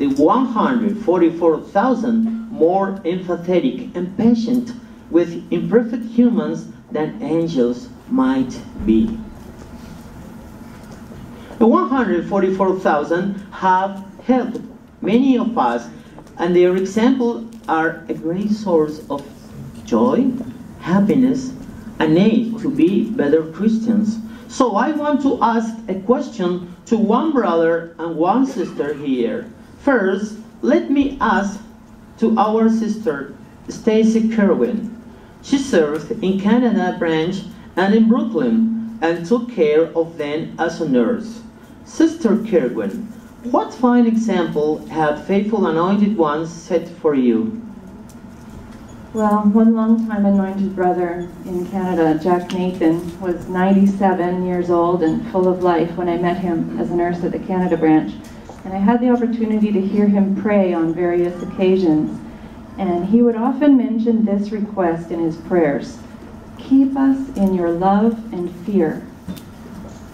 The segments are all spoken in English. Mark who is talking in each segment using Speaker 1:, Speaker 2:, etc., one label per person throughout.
Speaker 1: the 144,000 more empathetic and patient with imperfect humans than angels might be. The 144,000 have helped many of us, and their examples are a great source of joy, happiness, and aid to be better Christians. So I want to ask a question to one brother and one sister here. First, let me ask to our sister, Stacy Kerwin. She served in Canada branch and in Brooklyn and took care of them as a nurse. Sister Kerwin, what fine example have faithful anointed ones set for you?
Speaker 2: Well, one long-time anointed brother in Canada, Jack Nathan, was 97 years old and full of life when I met him as a nurse at the Canada branch. And I had the opportunity to hear him pray on various occasions. And he would often mention this request in his prayers: keep us in your love and fear.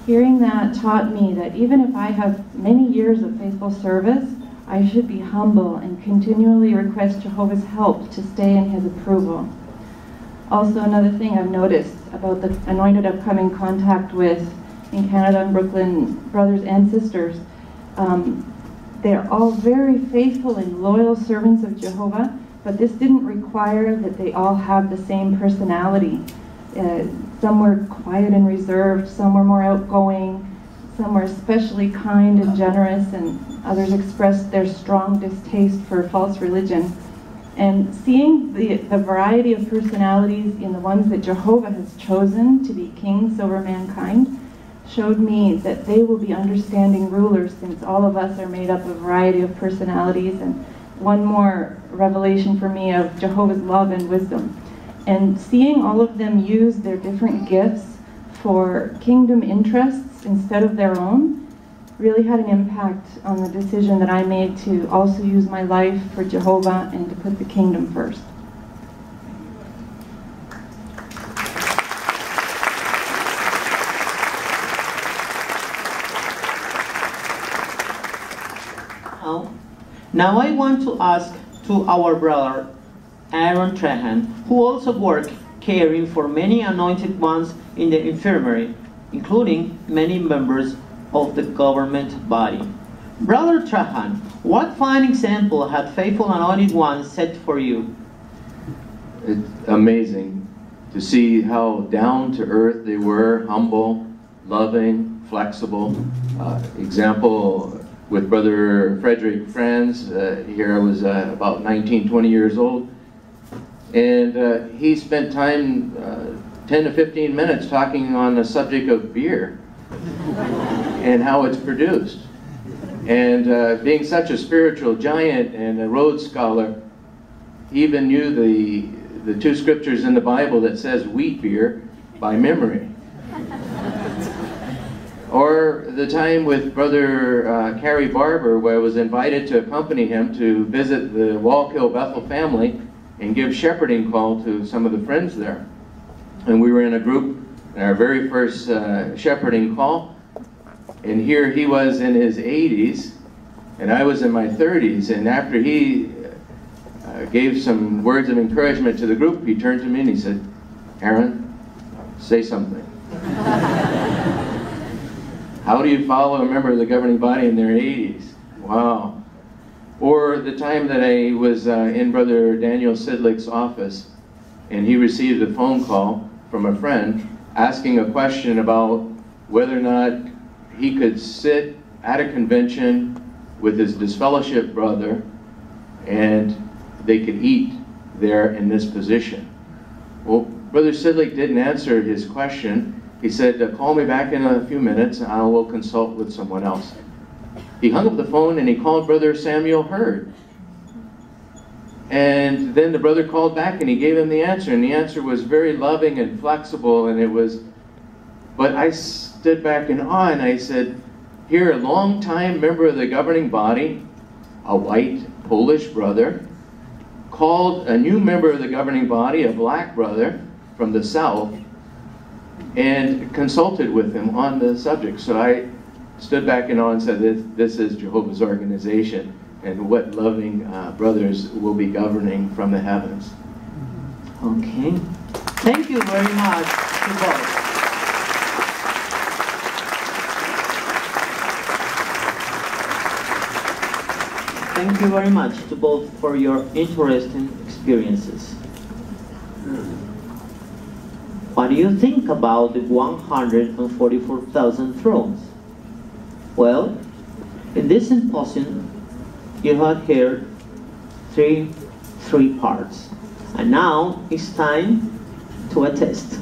Speaker 2: Hearing that taught me that even if I have many years of faithful service, I should be humble and continually request Jehovah's help to stay in his approval. Also, another thing I've noticed about the anointed I've come in contact with in Canada and Brooklyn, brothers and sisters, they're all very faithful and loyal servants of Jehovah, but this didn't require that they all have the same personality. Some were quiet and reserved, some were more outgoing, some were especially kind and generous, and others expressed their strong distaste for false religion. And seeing the variety of personalities in the ones that Jehovah has chosen to be kings over mankind showed me that they will be understanding rulers, since all of us are made up of a variety of personalities. And one more revelation for me of Jehovah's love and wisdom. And seeing all of them use their different gifts for kingdom interests instead of their own really had an impact on the decision that I made to also use my life for Jehovah and to put the kingdom first.
Speaker 1: Now I want to ask to our brother Aaron Trahan, who also worked caring for many anointed ones in the infirmary, including many members of the government body. Brother Trahan, what fine example had faithful anointed ones set for you?
Speaker 3: It's amazing to see how down to earth they were, humble, loving, flexible. Example with Brother Frederick Franz, here I was about 19, 20 years old, and he spent time 10 to 15 minutes talking on the subject of beer and how it's produced. And being such a spiritual giant and a Rhodes Scholar, he even knew the two scriptures in the Bible that says wheat beer by memory. Or the time with Brother Carrie Barber, where I was invited to accompany him to visit the Wallkill Bethel family and give shepherding call to some of the friends there. And we were in a group in our very first shepherding call, and here he was in his 80s and I was in my 30s, and after he gave some words of encouragement to the group, he turned to me and he said, "Aaron, say something." How do you follow a member of the governing body in their 80s? Wow. Or the time that I was in Brother Daniel Sidlick's office, and he received a phone call from a friend asking a question about whether or not he could sit at a convention with his disfellowship brother and they could eat there in this position. Well, Brother Sidlick didn't answer his question. He said, "Call me back in a few minutes and I will consult with someone else." He hung up the phone and he called Brother Samuel Hurd. And then the brother called back and he gave him the answer, and the answer was very loving and flexible, and it was, but I stood back in awe and I said, here a long-time member of the governing body, a white Polish brother, called a new member of the governing body, a black brother from the South, and consulted with him on the subject. So I stood back in awe and said, this is Jehovah's organization. and what loving brothers will be governing from the heavens.
Speaker 1: Okay. Thank you very much to both. Thank you very much to both for your interesting experiences. What do you think about the 144,000 thrones? Well, in this symposium, you have heard three parts. And now it's time to a test.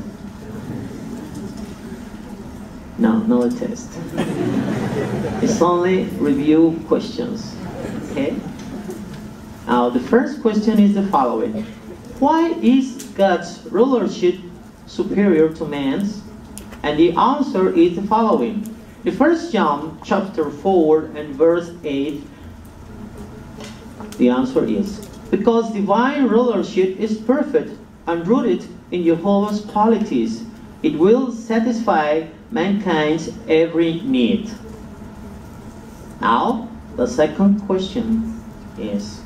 Speaker 1: No, not a test. It's only review questions. Okay? Now the first question is the following. Why is God's rulership superior to man's? And the answer is the following. The 1 John chapter 4 and verse 8, the answer is, because divine rulership is perfect and rooted in Jehovah's qualities, it will satisfy mankind's every need. Now, the second question is,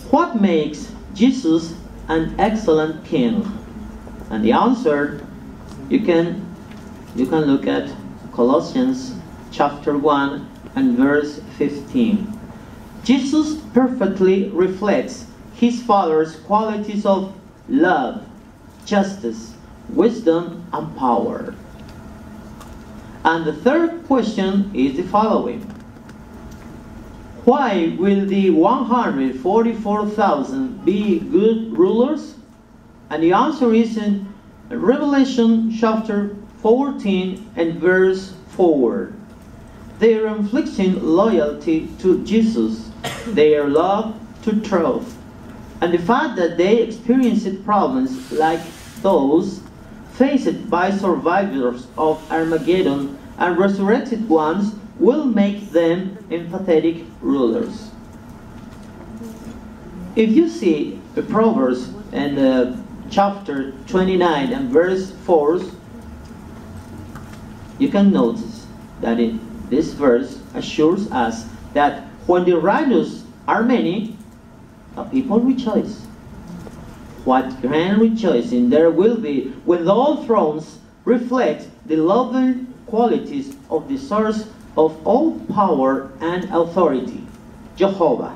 Speaker 1: what makes Jesus an excellent king? And the answer, you can look at Colossians chapter 1 and verse 15. Jesus perfectly reflects his Father's qualities of love, justice, wisdom, and power. And the third question is the following. Why will the 144,000 be good rulers? And the answer is in Revelation chapter 14 and verse 4. They are inflicting loyalty to Jesus, their love to truth, and the fact that they experienced problems like those faced by survivors of Armageddon and resurrected ones will make them empathetic rulers. If you see the Proverbs and chapter 29 and verse 4, you can notice that this verse assures us that when the righteous are many, the people rejoice. What grand rejoicing there will be when all thrones reflect the loving qualities of the source of all power and authority, Jehovah.